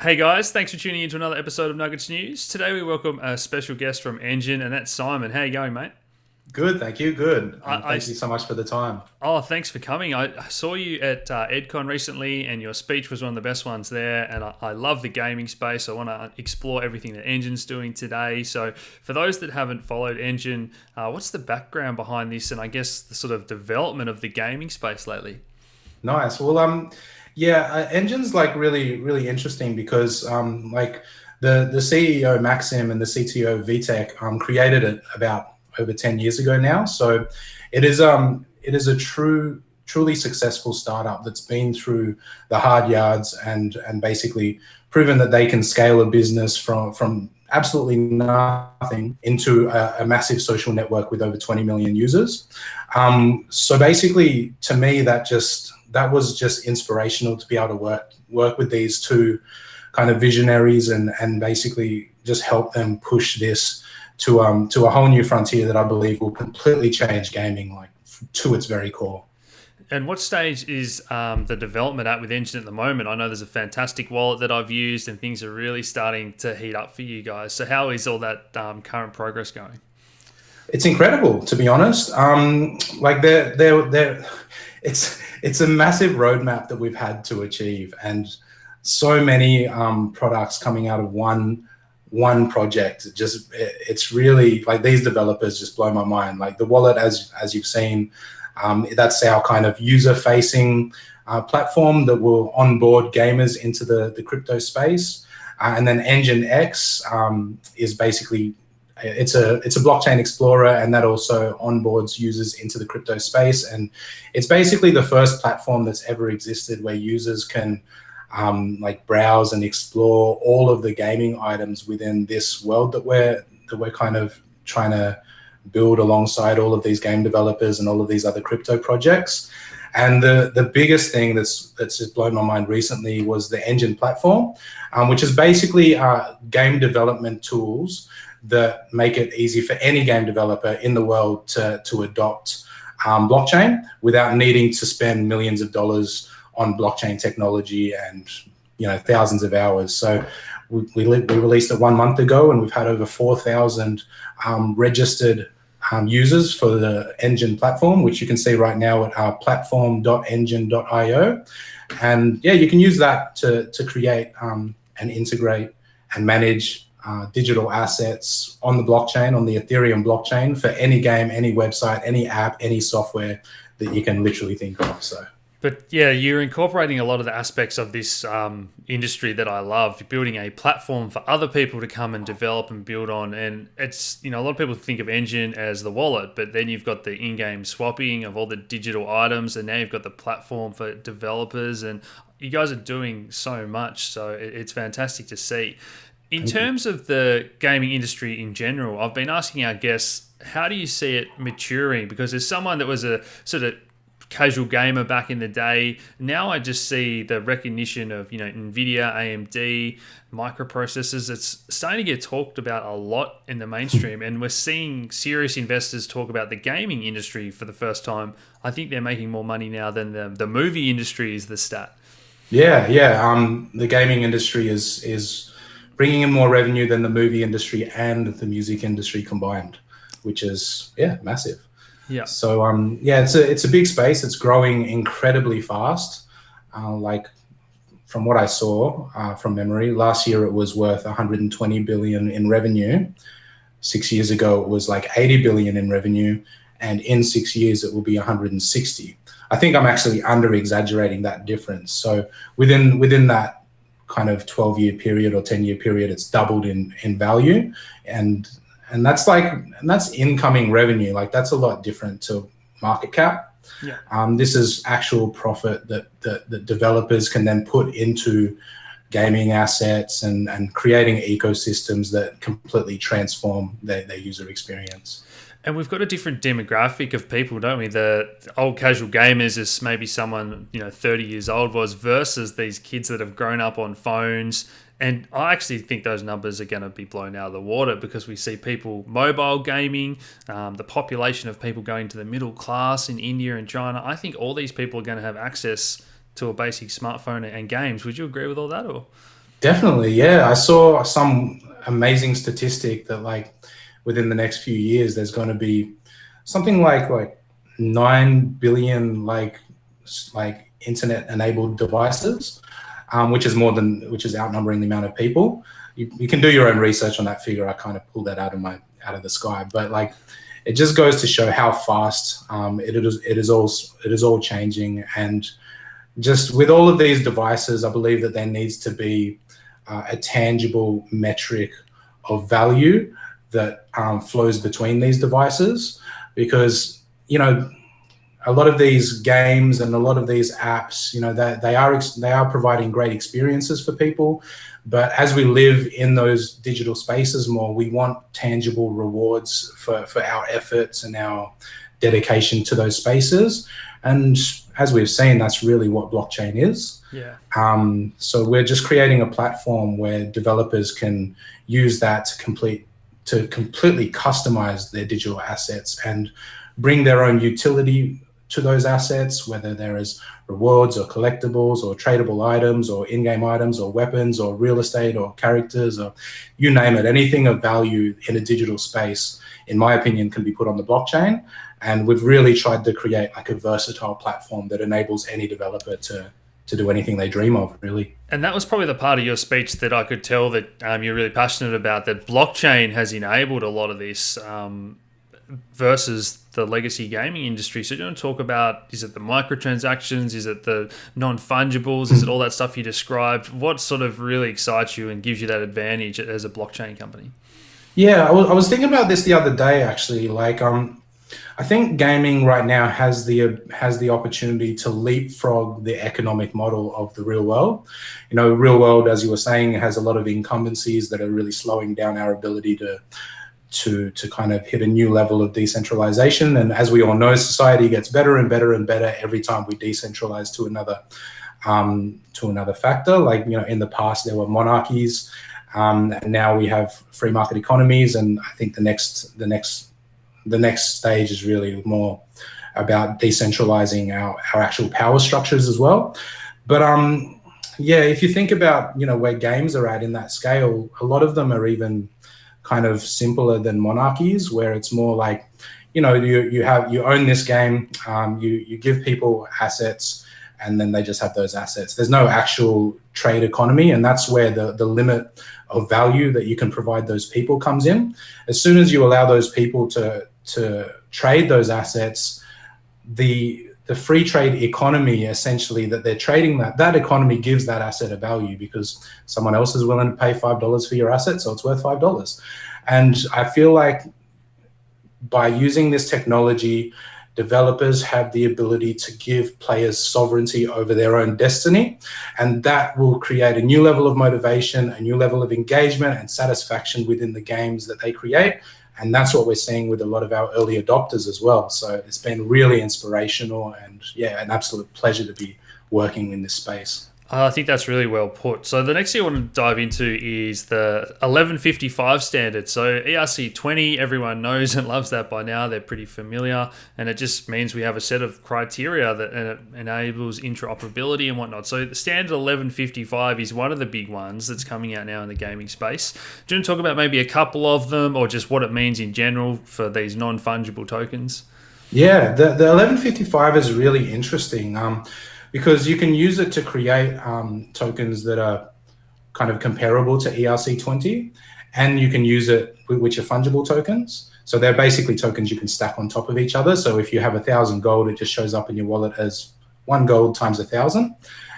Hey guys, thanks for tuning in to another episode of Nuggets News. Today we welcome a special guest from Enjin, and that's Simon. How you going, mate? Good, thank you. Good. I, I Thank you so much for the time. oh, thanks for coming. I saw you at EdCon recently, and your speech was one of the best ones there. And I love the gaming space. I want to explore everything that Enjin's doing today. So, for those that haven't followed Enjin, what's the background behind this, and I guess the sort of development of the gaming space lately? Nice. Well, yeah, Engine's like really interesting because like the CEO Maxim and the CTO Vitek created it about over 10 years ago now. So it is a truly successful startup that's been through the hard yards and basically proven that they can scale a business from absolutely nothing into a massive social network with over 20 million users. So basically, to me, that was just inspirational to be able to work with these two kind of visionaries and basically just help them push this to a whole new frontier that I believe will completely change gaming, like to its very core. And what stage is the development at with Engine at the moment? I know there's a fantastic wallet that I've used, and things are really starting to heat up for you guys. So, how is all that current progress going? It's incredible, to be honest. Like it's a massive roadmap that we've had to achieve, and so many products coming out of one project. It's really like these developers just blow my mind. Like the wallet, as you've seen, that's our kind of user facing platform that will onboard gamers into the crypto space. And then Engine X is basically it's a blockchain explorer, and that also onboards users into the crypto space. And it's basically the first platform that's ever existed where users can like browse and explore all of the gaming items within this world that we're kind of trying to build alongside all of these game developers and all of these other crypto projects. And the biggest thing that's just blown my mind recently was the Engine platform, which is basically game development tools that make it easy for any game developer in the world to adopt blockchain without needing to spend millions of dollars on blockchain technology and thousands of hours. So we released it 1 month ago, and we've had over 4,000 registered users for the Engine platform, which you can see right now at our platform.engine.io. And yeah, you can use that to create and integrate and manage digital assets on the blockchain, on the Ethereum blockchain, for any game, any website, any app, any software that you can literally think of. So. But yeah, you're incorporating a lot of the aspects of this industry that I love. You're building a platform for other people to come and develop and build on. And it's, a lot of people think of Engine as the wallet, but then you've got the in-game swapping of all the digital items, and now you've got the platform for developers. And you guys are doing so much. So it's fantastic to see. In terms of the gaming industry in general, I've been asking our guests, how do you see it maturing? Because as someone that was a sort of casual gamer back in the day, now I just see the recognition of Nvidia, AMD, microprocessors. It's starting to get talked about a lot in the mainstream, and we're seeing serious investors talk about the gaming industry for the first time. I think they're making more money now than the movie industry is the stat. Yeah. The gaming industry is bringing in more revenue than the movie industry and the music industry combined, which is massive. Yeah. So yeah, it's a big space. It's growing incredibly fast. Like from what I saw from memory, last year it was worth 120 billion in revenue. 6 years ago it was like 80 billion in revenue, and in 6 years it will be 160. I think I'm actually under exaggerating that difference. So within that kind of 12-year period or 10-year period, it's doubled in value, and that's incoming revenue. Like that's a lot different to market cap. Yeah. This is actual profit that developers can then put into gaming assets and creating ecosystems that completely transform their user experience. And we've got a different demographic of people, don't we? The old casual gamers is maybe someone 30 years old was, versus these kids that have grown up on phones. And I actually think those numbers are going to be blown out of the water, because we see people mobile gaming, the population of people going to the middle class in India and China. I think all these people are going to have access to a basic smartphone and games. Would you agree with all that? Or Definitely, yeah. I saw some amazing statistic that like within the next few years, there's going to be something like 9 billion like internet enabled devices, which is outnumbering the amount of people. You can do your own research on that figure. I kind of pulled that out of the sky, but like it just goes to show how fast it is all changing. And just with all of these devices, I believe that there needs to be a tangible metric of value that flows between these devices, because a lot of these games and a lot of these apps, they are providing great experiences for people. But as we live in those digital spaces more, we want tangible rewards for our efforts and our dedication to those spaces. And as we've seen, that's really what blockchain is. Yeah. So we're just creating a platform where developers can use that to completely customize their digital assets and bring their own utility to those assets, whether there is rewards or collectibles or tradable items or in-game items or weapons or real estate or characters, or you name it. Anything of value in a digital space, in my opinion, can be put on the blockchain. And we've really tried to create like a versatile platform that enables any developer to do anything they dream of, really. And that was probably the part of your speech that I could tell that you're really passionate about, that blockchain has enabled a lot of this versus the legacy gaming industry. So do you want to talk about, is it the microtransactions? Is it the non-fungibles? Is it all that stuff you described? What sort of really excites you and gives you that advantage as a blockchain company? Yeah, I was thinking about this the other day, actually. Like, I think gaming right now has the opportunity to leapfrog the economic model of the real world. Real world, as you were saying, has a lot of incumbencies that are really slowing down our ability to kind of hit a new level of decentralization. And as we all know, society gets better and better and better every time we decentralize to another factor. Like, in the past there were monarchies, and now we have free market economies. And I think the next stage is really more about decentralizing our actual power structures as well. But if you think about where games are at in that scale, a lot of them are even kind of simpler than monarchies, where it's more like you own this game, you give people assets, and then they just have those assets. There's no actual trade economy, and that's where the limit of value that you can provide those people comes in. As soon as you allow those people to trade those assets, the free trade economy, essentially, that they're trading, that economy gives that asset a value because someone else is willing to pay $5 for your asset, so it's worth $5. And I feel like by using this technology, developers have the ability to give players sovereignty over their own destiny, and that will create a new level of motivation, a new level of engagement and satisfaction within the games that they create. And that's what we're seeing with a lot of our early adopters as well. So it's been really inspirational, and an absolute pleasure to be working in this space. I think that's really well put. So the next thing I want to dive into is the 1155 standard. So ERC20, everyone knows and loves that by now. They're pretty familiar, and it just means we have a set of criteria that enables interoperability and whatnot. So the standard 1155 is one of the big ones that's coming out now in the gaming space. Do you want to talk about maybe a couple of them, or just what it means in general for these non-fungible tokens? Yeah, the 1155 is really interesting. Because you can use it to create tokens that are kind of comparable to ERC20, and you can use it which are fungible tokens. So they're basically tokens you can stack on top of each other. So if you have 1,000 gold, it just shows up in your wallet as 1 gold times 1,000.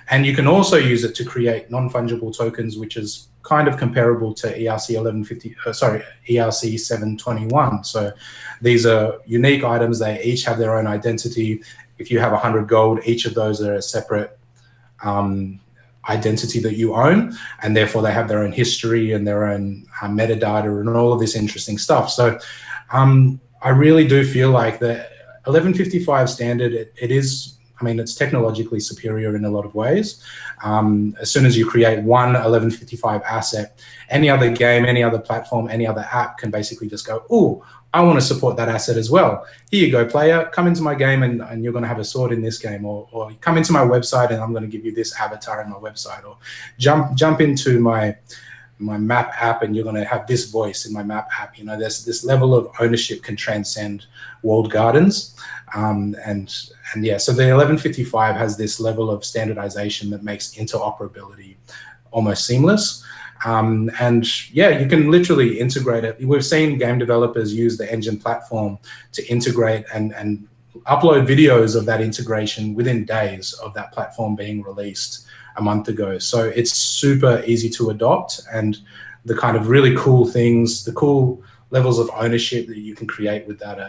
And you can also use it to create non-fungible tokens, which is kind of comparable to ERC 721. So these are unique items. They each have their own identity. If you have 100 gold, each of those are a separate identity that you own, and therefore they have their own history and their own metadata and all of this interesting stuff. So I really do feel like the 1155 standard, it is, it's technologically superior in a lot of ways. As soon as you create one 1155 asset, any other game, any other platform, any other app can basically just go, oh, I want to support that asset as well. Here you go, player, come into my game and you're going to have a sword in this game, or come into my website and I'm going to give you this avatar in my website, or jump into my map app and you're going to have this voice in my map app. There's this level of ownership can transcend walled gardens. And yeah, so the 1155 has this level of standardization that makes interoperability almost seamless. And yeah, you can literally integrate it. We've seen game developers use the Enjin platform to integrate and upload videos of that integration within days of that platform being released a month ago. So it's super easy to adopt, and the kind of really cool things, the cool levels of ownership that you can create with that.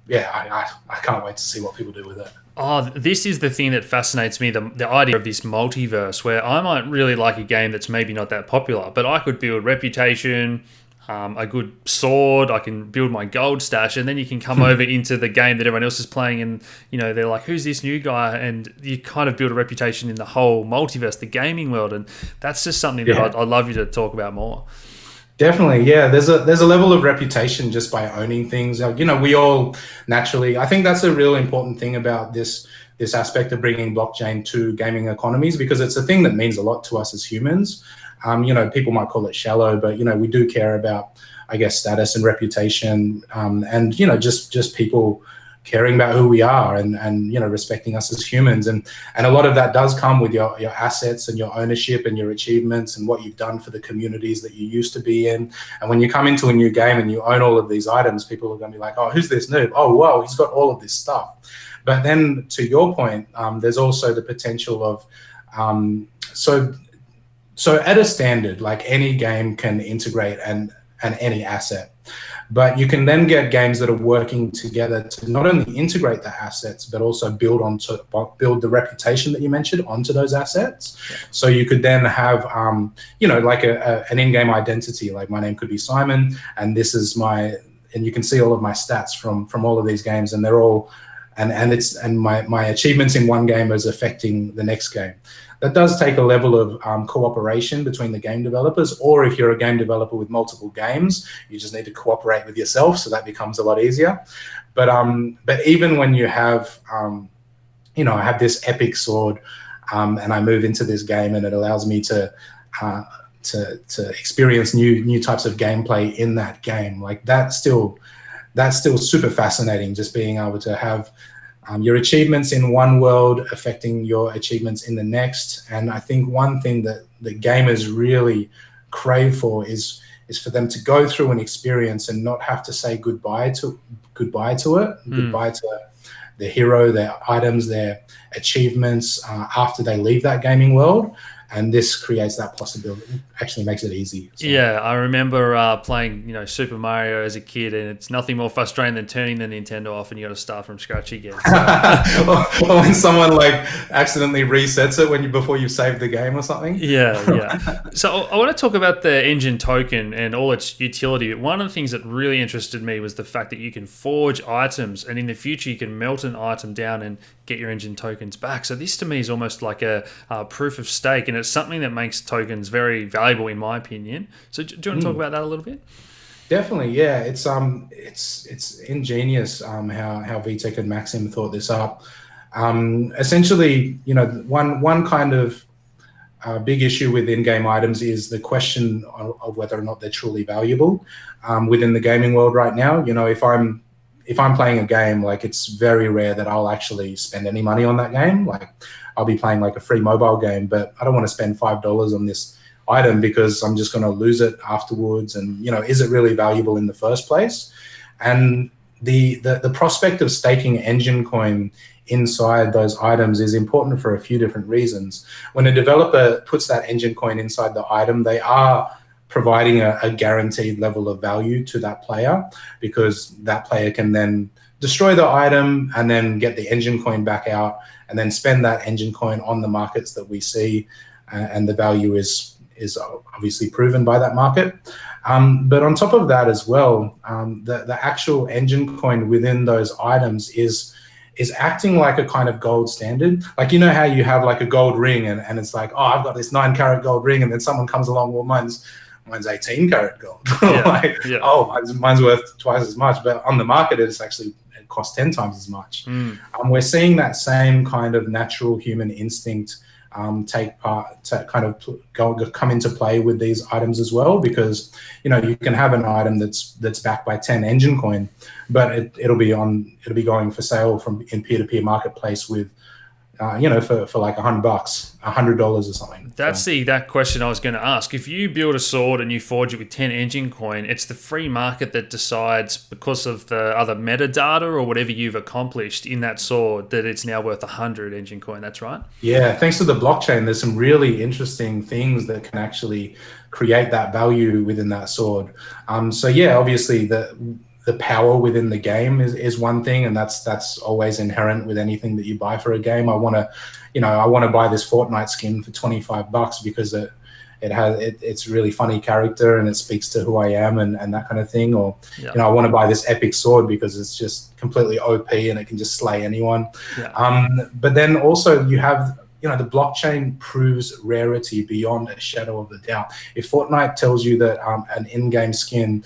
I can't wait to see what people do with it. Oh, this is the thing that fascinates me, the idea of this multiverse, where I might really like a game that's maybe not that popular, but I could build reputation, a good sword, I can build my gold stash, and then you can come over into the game that everyone else is playing, and they're like, who's this new guy? And you kind of build a reputation in the whole multiverse, the gaming world, and that's just something that I'd love you to talk about more. Definitely, yeah. There's a level of reputation just by owning things. We all naturally. I think that's a real important thing about this aspect of bringing blockchain to gaming economies, because it's a thing that means a lot to us as humans. People might call it shallow, but we do care about, I guess, status and reputation, and just people caring about who we are and respecting us as humans, and a lot of that does come with your assets and your ownership and your achievements and what you've done for the communities that you used to be in. And when you come into a new game and you own all of these items, people are going to be like, oh, who's this noob? Oh, wow, he's got all of this stuff. But then to your point, there's also the potential of so at a standard, like any game can integrate and any asset. But you can then get games that are working together to not only integrate the assets, but also build the reputation that you mentioned onto those assets. Yeah. So you could then have, like an in-game identity. Like my name could be Simon, and this is and you can see all of my stats from all of these games, and they're all, and my achievements in one game is affecting the next game. That does take a level of cooperation between the game developers, or if you're a game developer with multiple games, you just need to cooperate with yourself, so that becomes a lot easier. But even when you have, I have this epic sword, and I move into this game, and it allows me to experience new types of gameplay in that game. Like that's still super fascinating. Just being able to have your achievements in one world affecting your achievements in the next. And I think one thing that the gamers really crave for is for them to go through an experience and not have to say goodbye to it, goodbye to their hero, their items, their achievements after they leave that gaming world. And this creates that possibility, actually makes it easy. So. Yeah, I remember playing, Super Mario as a kid, and it's nothing more frustrating than turning the Nintendo off and you got to start from scratch again. So. or when someone accidentally resets it before you save the game or something. Yeah. So I want to talk about the Enjin token and all its utility. One of the things that really interested me was the fact that you can forge items, and in the future you can melt an item down and get your Enjin tokens back. So this to me is almost like a proof of stake, and it's something that makes tokens very valuable in my opinion. So do you want to talk about that a little bit? Definitely, yeah. It's ingenious how VTech and Maxim thought this up. Essentially, one kind of big issue with in-game items is the question of whether or not they're truly valuable within the gaming world right now. If I'm playing a game, it's very rare that I'll actually spend any money on that game. I'll be playing a free mobile game, but I don't want to spend $5 on this item because I'm just going to lose it afterwards. And, is it really valuable in the first place? And the prospect of staking Enjin coin inside those items is important for a few different reasons. When a developer puts that Enjin coin inside the item, they are providing a guaranteed level of value to that player, because that player can then destroy the item and then get the Enjin coin back out and then spend that Enjin coin on the markets that we see, and the value is obviously proven by that market. But on top of that as well, the actual Enjin coin within those items is acting like a kind of gold standard. How you have a gold ring and it's like, oh, I've got this 9-carat gold ring, and then someone comes along, well, mine's 18 karat gold. Yeah. Like, Yeah. oh, mine's worth twice as much. But on the market, it costs 10 times as much. We're seeing that same kind of natural human instinct come into play with these items as well, because you can have an item that's backed by 10 Enjin coin, but it'll be going for sale in peer-to-peer marketplace with for like $100, $100 or something. That's the exact question I was going to ask. If you build a sword and you forge it with 10 Enjin coin, it's the free market that decides, because of the other metadata or whatever you've accomplished in that sword, that it's now worth 100 Enjin coin. That's right? Yeah, thanks to the blockchain, there's some really interesting things that can actually create that value within that sword. So yeah, obviously the power within the game is one thing, and that's always inherent with anything that you buy for a game. I want to buy this Fortnite skin for $25 because it's really funny character and it speaks to who I am and that kind of thing. Or I want to buy this epic sword because it's just completely OP and it can just slay anyone. But then also you have the blockchain proves rarity beyond a shadow of a doubt. If Fortnite tells you that an in-game skin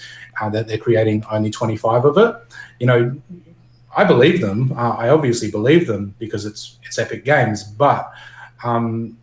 that they're creating only 25 of it, I believe them. I obviously believe them because it's Epic Games. But can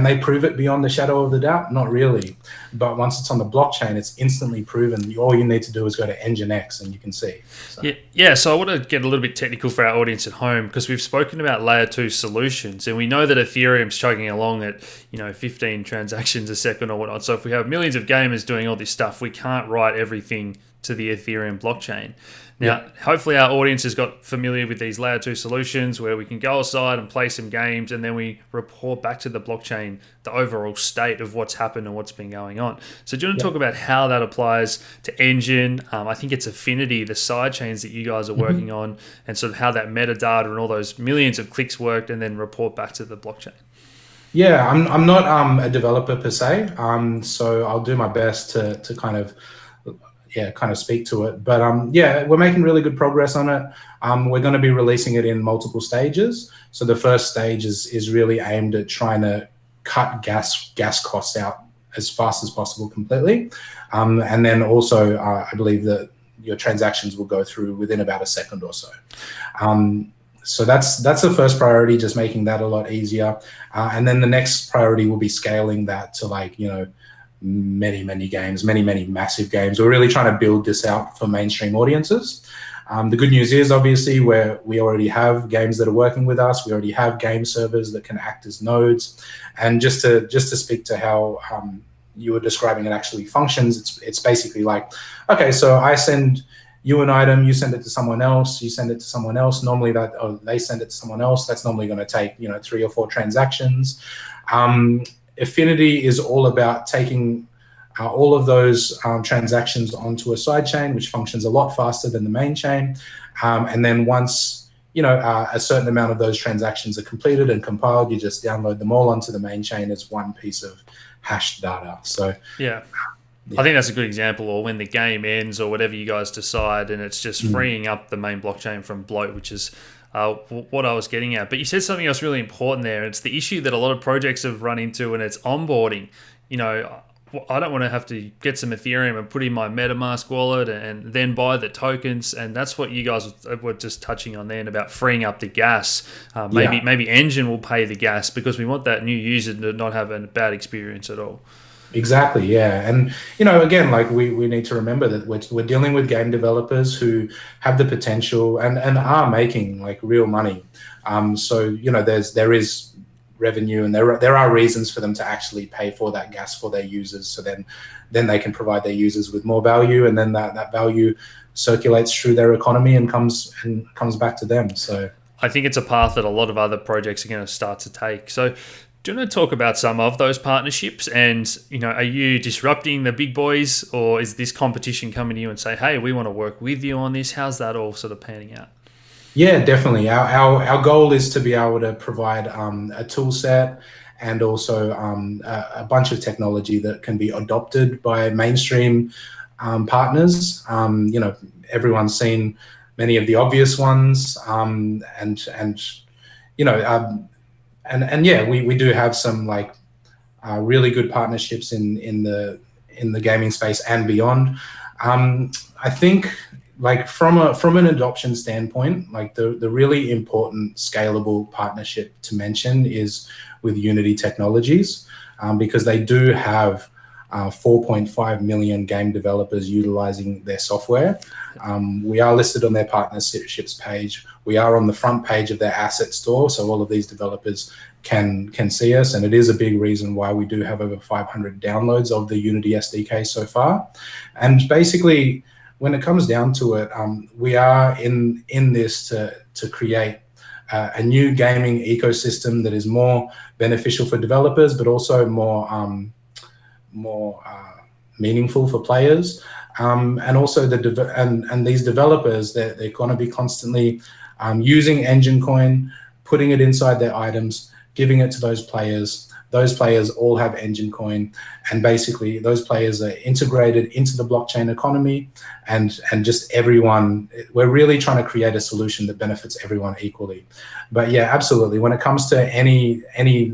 they prove it beyond the shadow of the doubt? Not really. But once it's on the blockchain, it's instantly proven. All you need to do is go to Nginx and you can see. So. Yeah. So I want to get a little bit technical for our audience at home, because we've spoken about layer 2 solutions, and we know that Ethereum's chugging along at 15 transactions a second or whatnot. So if we have millions of gamers doing all this stuff, we can't write everything to the Ethereum blockchain. Now, hopefully our audience has got familiar with these layer 2 solutions where we can go aside and play some games, and then we report back to the blockchain the overall state of what's happened and what's been going on. So do you want to talk about how that applies to Enjin? I think it's Affinity, the side chains that you guys are working on, and sort of how that metadata and all those millions of clicks worked, and then report back to the blockchain. Yeah, I'm not a developer per se, so I'll do my best to kind of speak to it. But we're making really good progress on it. We're going to be releasing it in multiple stages. So the first stage is really aimed at trying to cut gas costs out as fast as possible completely. And then also I believe that your transactions will go through within about a second or so. So that's the first priority, just making that a lot easier. And then the next priority will be scaling that to many games, many massive games. We're really trying to build this out for mainstream audiences. The good news is, obviously, we already have games that are working with us. We already have game servers that can act as nodes. And just to speak to how you were describing it actually functions, it's basically like, okay, so I send you an item, you send it to someone else, you send it to someone else. Normally they send it to someone else. That's normally going to take 3 or 4 transactions. Affinity is all about taking all of those transactions onto a side chain, which functions a lot faster than the main chain. And then once a certain amount of those transactions are completed and compiled, you just download them all onto the main chain as one piece of hashed data. So yeah. I think that's a good example, or when the game ends or whatever you guys decide, and it's just freeing up the main blockchain from bloat, which is what I was getting at. But you said something else really important there. It's the issue that a lot of projects have run into, and it's onboarding. I don't want to have to get some Ethereum and put in my MetaMask wallet and then buy the tokens. And that's what you guys were just touching on then about freeing up the gas. Maybe Enjin will pay the gas because we want that new user to not have a bad experience at all. Exactly, yeah. And, again, we need to remember that we're dealing with game developers who have the potential and are making real money. So, there is revenue, and there are reasons for them to actually pay for that gas for their users. So then they can provide their users with more value, and then that value circulates through their economy and comes back to them. So I think it's a path that a lot of other projects are going to start to take. So do you want to talk about some of those partnerships? And, are you disrupting the big boys, or is this competition coming to you and say, hey, we want to work with you on this? How's that all sort of panning out? Yeah, definitely. Our goal is to be able to provide a tool set and also a bunch of technology that can be adopted by mainstream partners. Everyone's seen many of the obvious ones, we do have some really good partnerships in the in the gaming space and beyond. I think, like, from an adoption standpoint, like the really important scalable partnership to mention is with Unity Technologies, because they do have 4.5 million game developers utilizing their software. We are listed on their partnerships page. We are on the front page of their asset store, so all of these developers can see us, and it is a big reason why we do have over 500 downloads of the Unity SDK so far. And basically, when it comes down to it, we are in this to create a new gaming ecosystem that is more beneficial for developers, but also more meaningful for players. And also and these developers, they're going to be constantly using Enjin coin, putting it inside their items, giving it to those players. Those players all have Enjin coin, and basically those players are integrated into the blockchain economy, and just everyone. We're really trying to create a solution that benefits everyone equally. But yeah, absolutely. When it comes to any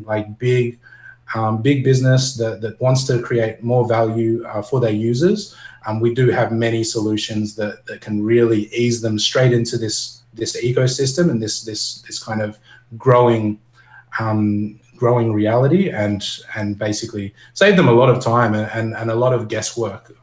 like big business that wants to create more value for their users, we do have many solutions that can really ease them straight into this ecosystem and this kind of growing reality, and basically save them a lot of time and a lot of guesswork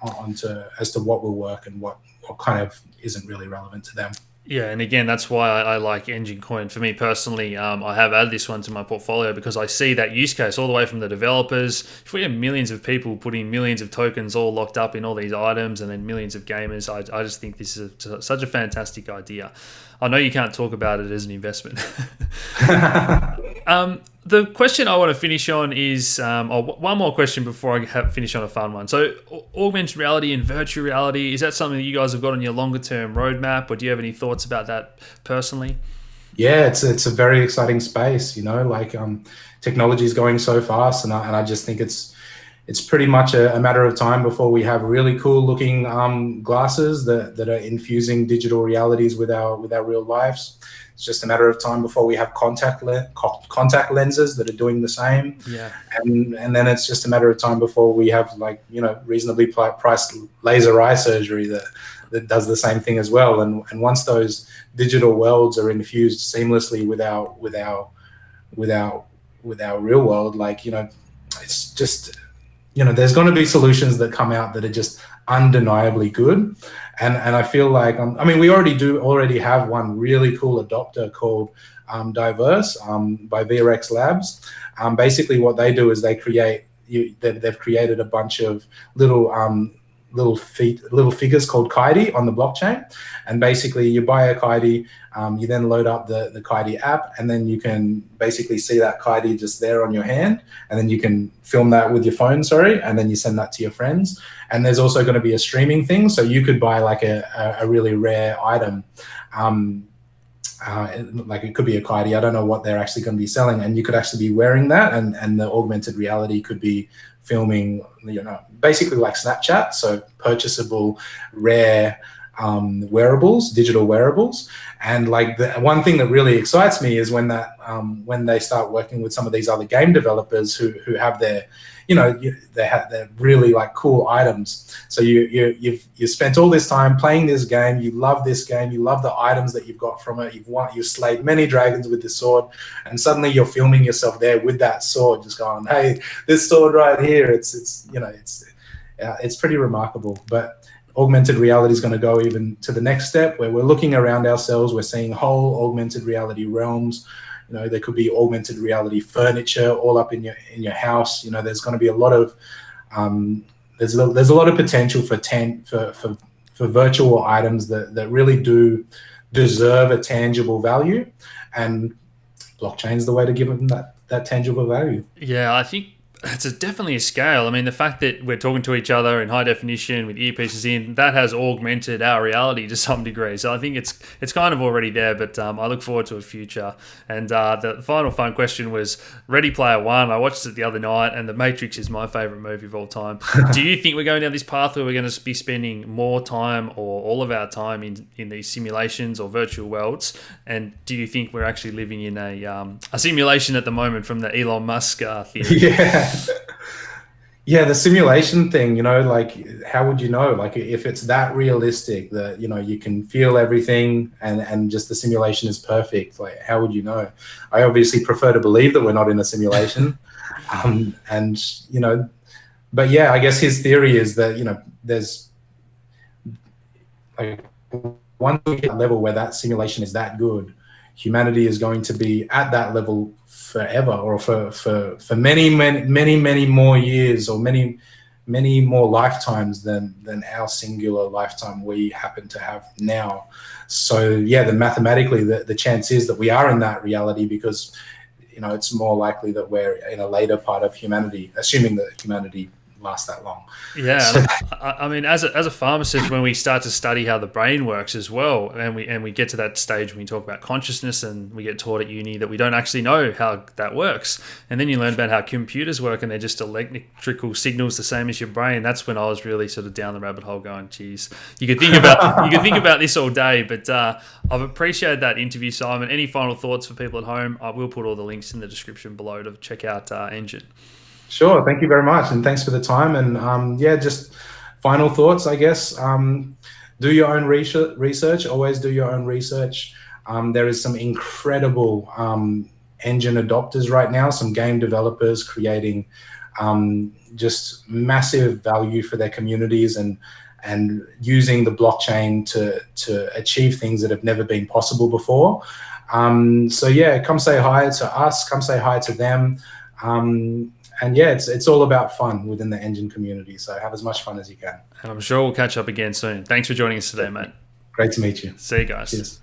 as to what will work and what kind of isn't really relevant to them. Yeah, and again, that's why I like Enjin coin. For me personally, I have added this one to my portfolio because I see that use case all the way from the developers. If we have millions of people putting millions of tokens all locked up in all these items, and then millions of gamers, I just think this is such a fantastic idea. I know you can't talk about it as an investment. The question I want to finish on is, one more question before I finish on a fun one. So augmented reality and virtual reality, is that something that you guys have got on your longer term roadmap, or do you have any thoughts about that personally? Yeah, it's a very exciting space, like technology is going so fast, and I just think it's pretty much a matter of time before we have really cool looking glasses that are infusing digital realities with our real lives. It's just a matter of time before we have contact lenses that are doing the same. Yeah. And then it's just a matter of time before we have reasonably priced laser eye surgery that does the same thing as well. And once those digital worlds are infused seamlessly with our real world, it's just, there's going to be solutions that come out that are just undeniably good. And I feel like, we already have one really cool adopter called Diverse by VRX Labs. Basically what they do is they've created a bunch of little figures called Kaidi on the blockchain, and basically you buy a Kaidi, you then load up the Kaidi app, and then you can basically see that Kaidi just there on your hand, and then you can film that with your phone, and then you send that to your friends. And there's also going to be a streaming thing, so you could buy like a really rare item, like it could be a Kaidi, I don't know what they're actually going to be selling, and you could actually be wearing that, and the augmented reality could be filming, basically like Snapchat, so purchasable, rare digital wearables. And like the one thing that really excites me is when they start working with some of these other game developers who have their really like cool items. So you spent all this time playing this game, you love this game, you love the items that you've got from it, you've slayed many dragons with this sword, and suddenly you're filming yourself there with that sword, just going, hey, this sword right here, it's pretty remarkable. But augmented reality is going to go even to the next step, where we're looking around ourselves, we're seeing whole augmented reality realms. There could be augmented reality furniture all up in your house. There's going to be a lot of there's a lot of potential for virtual items that really do deserve a tangible value, and blockchain is the way to give them that tangible value. Yeah, I think it's definitely a scale. The fact that we're talking to each other in high definition with earpieces in, that has augmented our reality to some degree. So I think it's kind of already there, but I look forward to a future. And the final fun question was Ready Player One. I watched it the other night, and The Matrix is my favorite movie of all time. Do you think we're going down this path where we're going to be spending more time or all of our time in these simulations or virtual worlds? And do you think we're actually living in a simulation at the moment from the Elon Musk theory? Yeah. Yeah, the simulation thing, like how would you know? Like if it's that realistic that, you can feel everything and just the simulation is perfect, like how would you know? I obviously prefer to believe that we're not in a simulation. And, but yeah, I guess his theory is that, there's like once we hit a level where that simulation is that good, humanity is going to be at that level forever, or for many more years, or many more lifetimes than our singular lifetime we happen to have now. So yeah, then mathematically the chance is that we are in that reality, because it's more likely that we're in a later part of humanity, assuming that humanity lasts that long. Yeah, So and I mean, as a pharmacist, when we start to study how the brain works as well, and we get to that stage when we talk about consciousness, and we get taught at uni that we don't actually know how that works, and then you learn about how computers work, and they're just electrical signals the same as your brain. That's when I was really sort of down the rabbit hole, going, "Geez, you could think about this all day." But I've appreciated that interview, Simon. Any final thoughts for people at home? I will put all the links in the description below to check out Enjin. Sure. Thank you very much. And thanks for the time. And yeah, just final thoughts, I guess. Do your own research. Always do your own research. There is some incredible engine adopters right now, some game developers creating just massive value for their communities, and using the blockchain to achieve things that have never been possible before. So yeah, come say hi to us, come say hi to them. And yeah, it's all about fun within the Enjin community. So have as much fun as you can. And I'm sure we'll catch up again soon. Thanks for joining us today, mate. Great to meet you. See you guys. Cheers.